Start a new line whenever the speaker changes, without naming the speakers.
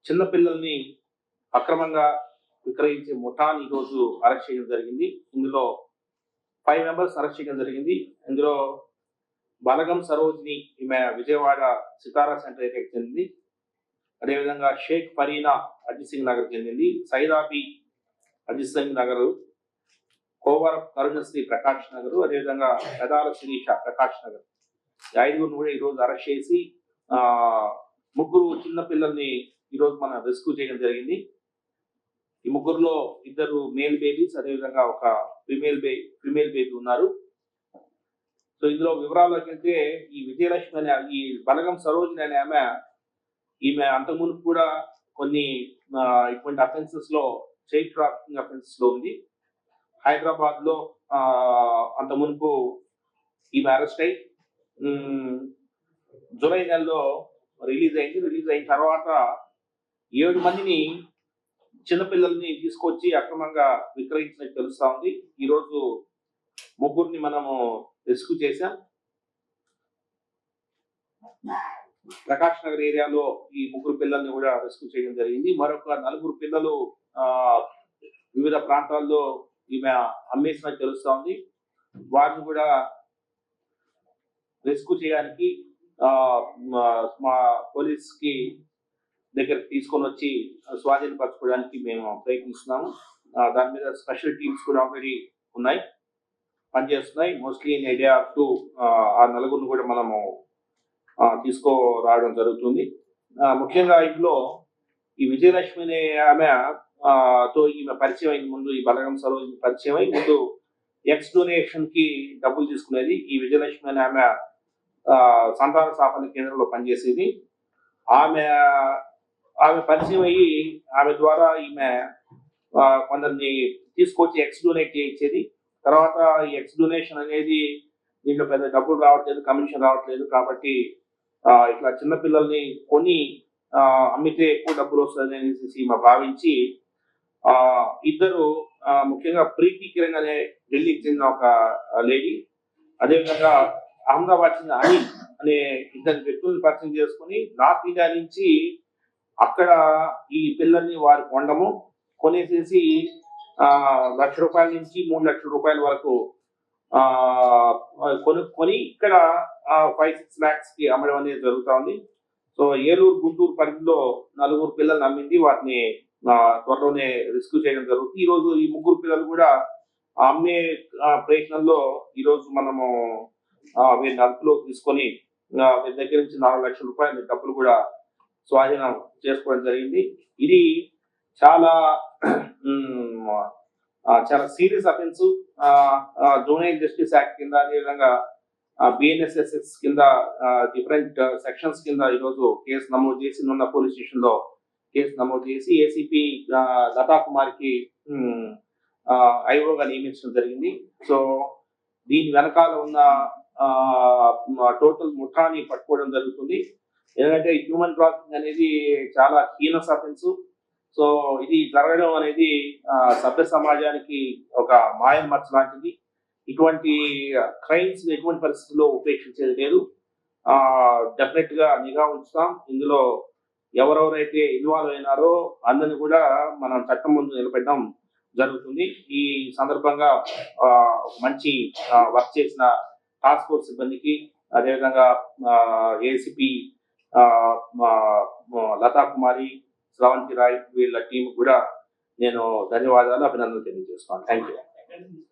చిన్న పిల్లల్ని అక్రమంగా విక్రయించే ముఠాని ఈరోజు అరెస్ట్ చేయడం జరిగింది. ఇందులో 5 మెంబర్స్ అరెస్ట్ చేయడం జరిగింది. ఇందులో బలగం సరోజిని, ఈమె విజయవాడ సితారా సెంటర్ ఏరియాకి చెందింది. అదేవిధంగా షేక్ ఫరీనా అజిత్ సింగ్ నగర్ చెందింది. సైదాబి అజిత్ సింగ్ నగర్, కోవరం కరుణశ్రీ ప్రకాష్ నగర్, అదేవిధంగా పెదాల శిరీష ప్రకాష్ నగర్. ఈ 5గురిని కూడా ఈరోజు అరెస్ట్ చేసి 3 చిన్న పిల్లల్ని ఈరోజు మనం రెస్క్యూ చేయడం జరిగింది. ఈ 3లో 2 మేల్ బేబీస్, అదేవిధంగా ఒక ఫిమేల్ బేబీ ఉన్నారు. సో ఇందులో వివరాల్లోకి వెళ్తే, ఈ విజయలక్ష్మి అనే ఈ బలగం సరోజిని అనే ఈమె అంతకుముందు కూడా కొన్ని ఇటువంటి అఫెన్సెస్ లో, చైల్డ్ ట్రాఫికింగ్ అఫెన్సెస్ లో ఉంది. హైదరాబాద్ లో అంత మునుపు ఈమె అరెస్ట్ అయి జూలై నెలలో రిలీజ్ అయింది. రిలీజ్ అయిన తర్వాత 7 మందిని చిన్నపిల్లల్ని తీసుకొచ్చి అక్రమంగా విక్రయించినట్టు తెలుస్తా ఉంది. ఈరోజు 3 మనము రెస్క్యూ చేశాం. ప్రకాష్ నగర్ ఏరియాలో ఈ 3 పిల్లల్ని కూడా రెస్క్యూ చేయడం జరిగింది. మరొక 4 పిల్లలు వివిధ ప్రాంతాల్లో ఈమె అమ్మేసినట్టు తెలుస్తా ఉంది. వారిని కూడా రెస్క్యూ చేయడానికి మా పోలీస్ కి దగ్గరికి తీసుకొని వచ్చి స్వాధీనపరచుకోవడానికి మేము ప్రయత్నిస్తున్నాము. దాని మీద స్పెషల్ టీమ్స్ కూడా ఆల్రెడీ ఉన్నాయి, పనిచేస్తున్నాయి. మోస్ట్లీ ఇన్ ఐడియా టు ఆ 4 కూడా మనము తీసుకురావడం జరుగుతుంది. ముఖ్యంగా ఇందులో ఈ విజయలక్ష్మి అనే ఆమె తో ఈమె పరిచయం అయిన ముందు, ఈ బలగం సరోజిని పరిచయం అయి ముందు ఎక్స్ డొనేషన్ కి డబ్బులు తీసుకునేది. ఈ విజయలక్ష్మి అనే ఆమె సంతాన సాఫల్య కేంద్రంలో పనిచేసేది. ఆమె పరిచయం అయ్యి ఆమె ద్వారా ఈమె కొందరిని తీసుకొచ్చి ఎక్స్ డొనేట్ చేయించేది. తర్వాత ఈ ఎక్స్ డొనేషన్ అనేది దీంట్లో పెద్ద డబ్బులు రావట్లేదు, కమిషన్ రావట్లేదు, కాబట్టి ఇట్లా చిన్నపిల్లల్ని కొని అమ్మితే ఎక్కువ డబ్బులు వస్తుంది అనేసి ఈమె భావించి 2 ముఖ్యంగా ప్రీతి కిరణ్ అనే ఢిల్లీకి చెందిన ఒక లేడీ, అదేవిధంగా అహ్మదాబాద్ చెందిన అనిల్ అనే 2 వ్యక్తులను పరిచయం చేసుకుని నార్త్ ఇండియా నుంచి అక్కడ ఈ పిల్లల్ని వారు కొనేసేసి ₹1,00,000 నుంచి ₹3,00,000 వరకు కొనుక్కొని ఇక్కడ 5-6 lakhs కి అమ్మడం అనేది జరుగుతా ఉంది. సో ఏలూరు, గుంటూరు పరిధిలో 4 పిల్లల్ని అమ్మింది. వాటిని త్వరలోనే రెస్క్యూ చేయడం జరుగుతుంది. ఈ రోజు ఈ 3 పిల్లలు కూడా అమ్మే ప్రయత్నంలో ఈరోజు మనము వీరిని అదుపులో తీసుకొని వీరి దగ్గర నుంచి ₹4,00,000 డబ్బులు కూడా స్వాధీనం చేసుకోవడం జరిగింది. ఇది చాలా సీరియస్ అఫెన్స్. జూనైల్ జస్టిస్ యాక్ట్ కింద, అదేవిధంగా BNSS కింద డిఫరెంట్ సెక్షన్స్ కింద ఈరోజు కేసు నమోదు చేసి నిన్న పోలీస్ స్టేషన్ లో కేసు నమోదు చేసి ఏసీపీ లతా కుమార్కి ఐఓగా నియమించడం జరిగింది. సో దీని వెనకాల ఉన్న టోటల్ ముఠాని పట్టుకోవడం జరుగుతుంది. ఎందుకంటే హ్యూమన్ ట్రాఫికింగ్ అనేది చాలా హీనస్ అఫెన్స్. సో ఇది జరగడం అనేది సభ్య సమాజానికి ఒక మాయం మచ్చ లాంటిది. ఇటువంటి క్రైమ్స్ ఎటువంటి పరిస్థితుల్లో ఉపేక్షించేది లేదు. డెఫినెట్ గా నిఘా ఉంచుతాం. ఇందులో ఎవరెవరైతే ఇన్వాల్వ్ అయినారో అందరిని కూడా మనం చట్టం ముందు నిలబెట్టడం జరుగుతుంది. ఈ సందర్భంగా మంచి వర్క్ చేసిన టాస్క్ ఫోర్స్ సిబ్బందికి, అదేవిధంగా ఏసీపీ లతా కుమారి, శ్రవంతి రాయ్, వీళ్ళ టీం కూడా నేను ధన్యవాదాలు, అభినందనలు తెలియజేస్తున్నాను. Thank you.